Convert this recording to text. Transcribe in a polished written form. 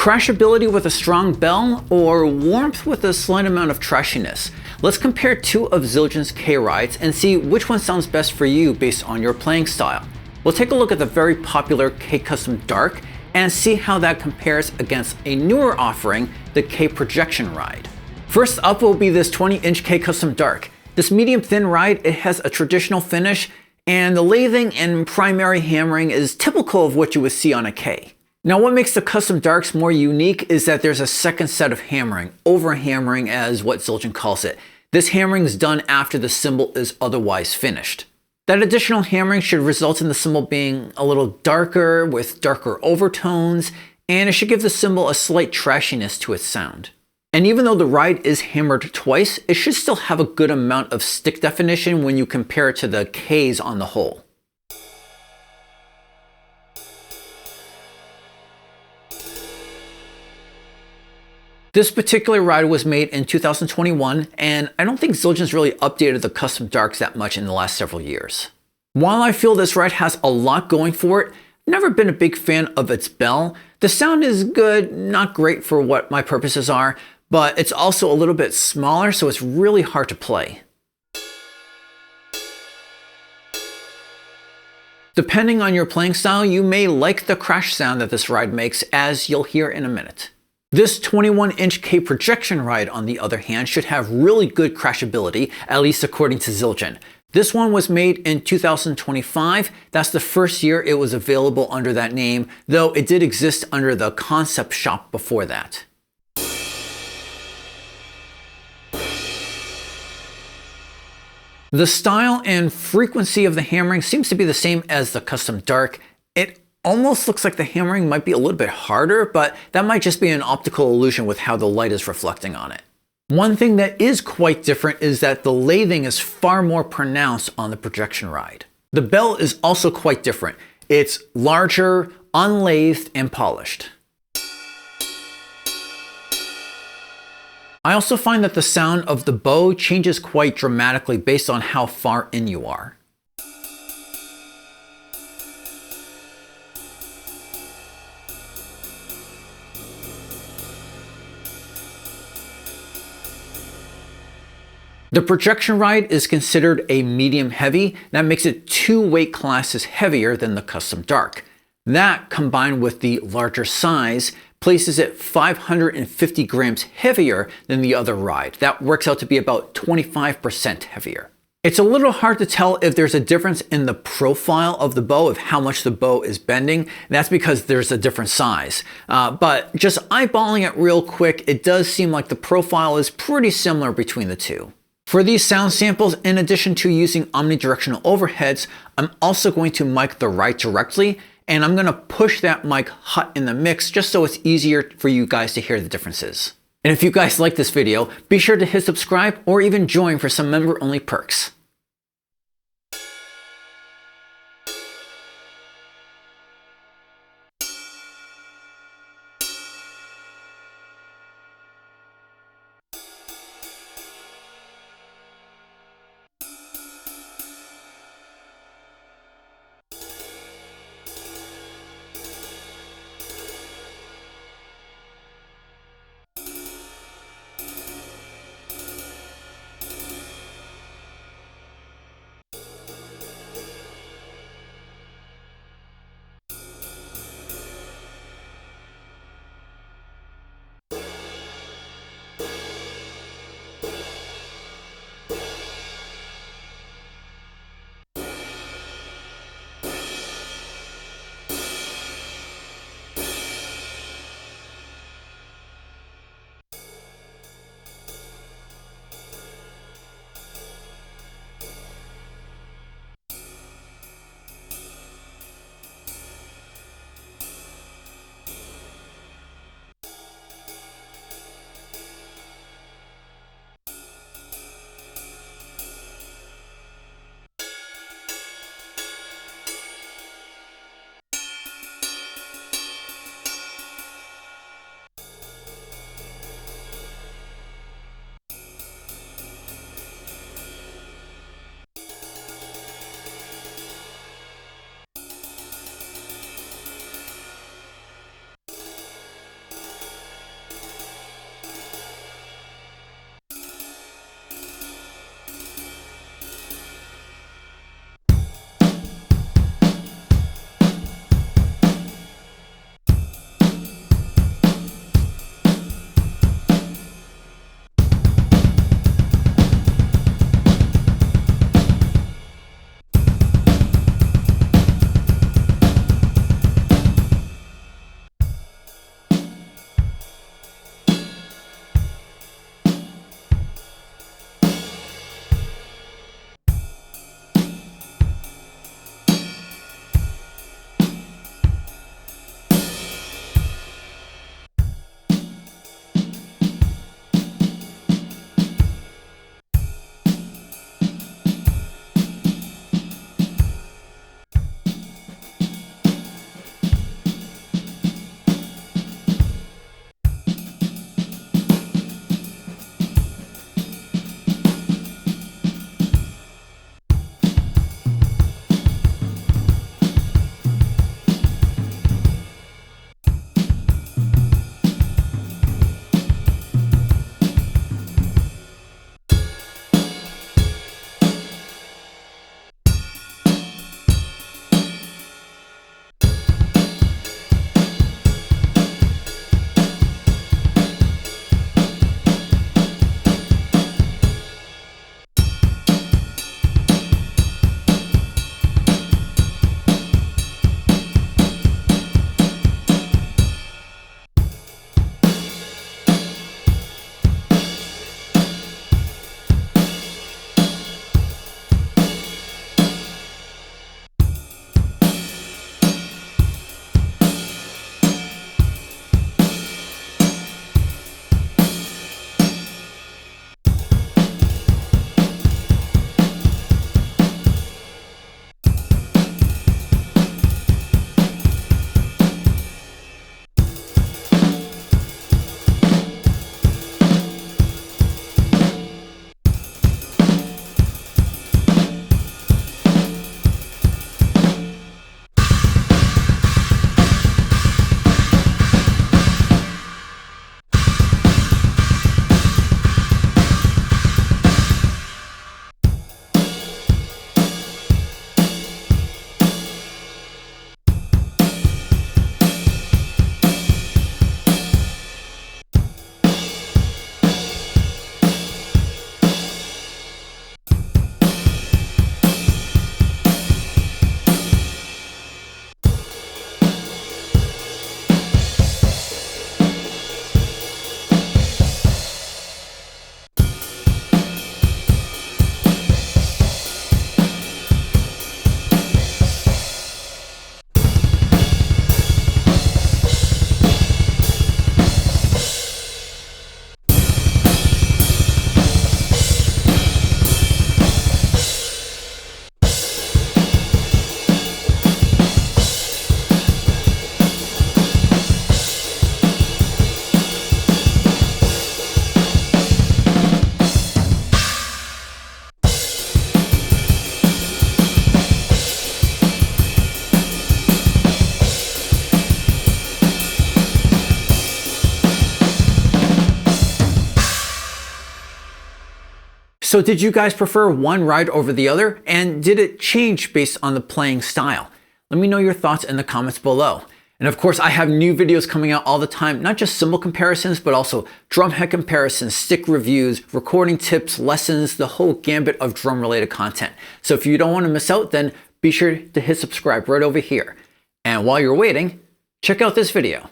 Crashability with a strong bell, or warmth with a slight amount of trashy-ness? Let's compare two of Zildjian's K rides and see which one sounds best for you based on your playing style. We'll take a look at the very popular K Custom Dark and see how that compares against a newer offering, the K Projection ride. First up will be this 20-inch K Custom Dark. This medium thin ride, it has a traditional finish, and the lathing and primary hammering is typical of what you would see on a K. Now, what makes the Custom Darks more unique is that there's a second set of hammering, over-hammering as what Zildjian calls it. This hammering is done after the cymbal is otherwise finished. That additional hammering should result in the cymbal being a little darker with darker overtones, and it should give the cymbal a slight trashiness to its sound. And even though the ride is hammered twice, it should still have a good amount of stick definition when you compare it to the Ks on the whole. This particular ride was made in 2021, and I don't think Zildjian's really updated the Custom Darks that much in the last several years. While I feel this ride has a lot going for it, I've never been a big fan of its bell. The sound is good, not great for what my purposes are, but it's also a little bit smaller, so it's really hard to play. Depending on your playing style, you may like the crash sound that this ride makes, as you'll hear in a minute. This 21-inch K Projection ride, on the other hand, should have really good crashability, at least according to Zildjian. This one was made in 2025. That's the first year it was available under that name, though it did exist under the concept shop before that. The style and frequency of the hammering seems to be the same as the Custom Dark. It almost looks like the hammering might be a little bit harder, but that might just be an optical illusion with how the light is reflecting on it. One thing that is quite different is that the lathing is far more pronounced on the Projection ride. The bell is also quite different. It's larger, unlathed, and polished. I also find that the sound of the bow changes quite dramatically based on how far in you are. The Projection ride is considered a medium heavy. That makes it 2 weight classes heavier than the Custom Dark. That, combined with the larger size, places it 550 grams heavier than the other ride. That works out to be about 25% heavier. It's a little hard to tell if there's a difference in the profile of the bow, of how much the bow is bending. That's because there's a different size. But just eyeballing it real quick, it does seem like the profile is pretty similar between the two. For these sound samples, in addition to using omnidirectional overheads, I'm also going to mic the ride directly, and I'm going to push that mic hot in the mix just so it's easier for you guys to hear the differences. And if you guys like this video, be sure to hit subscribe or even join for some member-only perks. So did you guys prefer one ride over the other? And did it change based on the playing style? Let me know your thoughts in the comments below. And of course, I have new videos coming out all the time, not just cymbal comparisons, but also drumhead comparisons, stick reviews, recording tips, lessons, the whole gambit of drum related content. So if you don't want to miss out, then be sure to hit subscribe right over here. And while you're waiting, check out this video.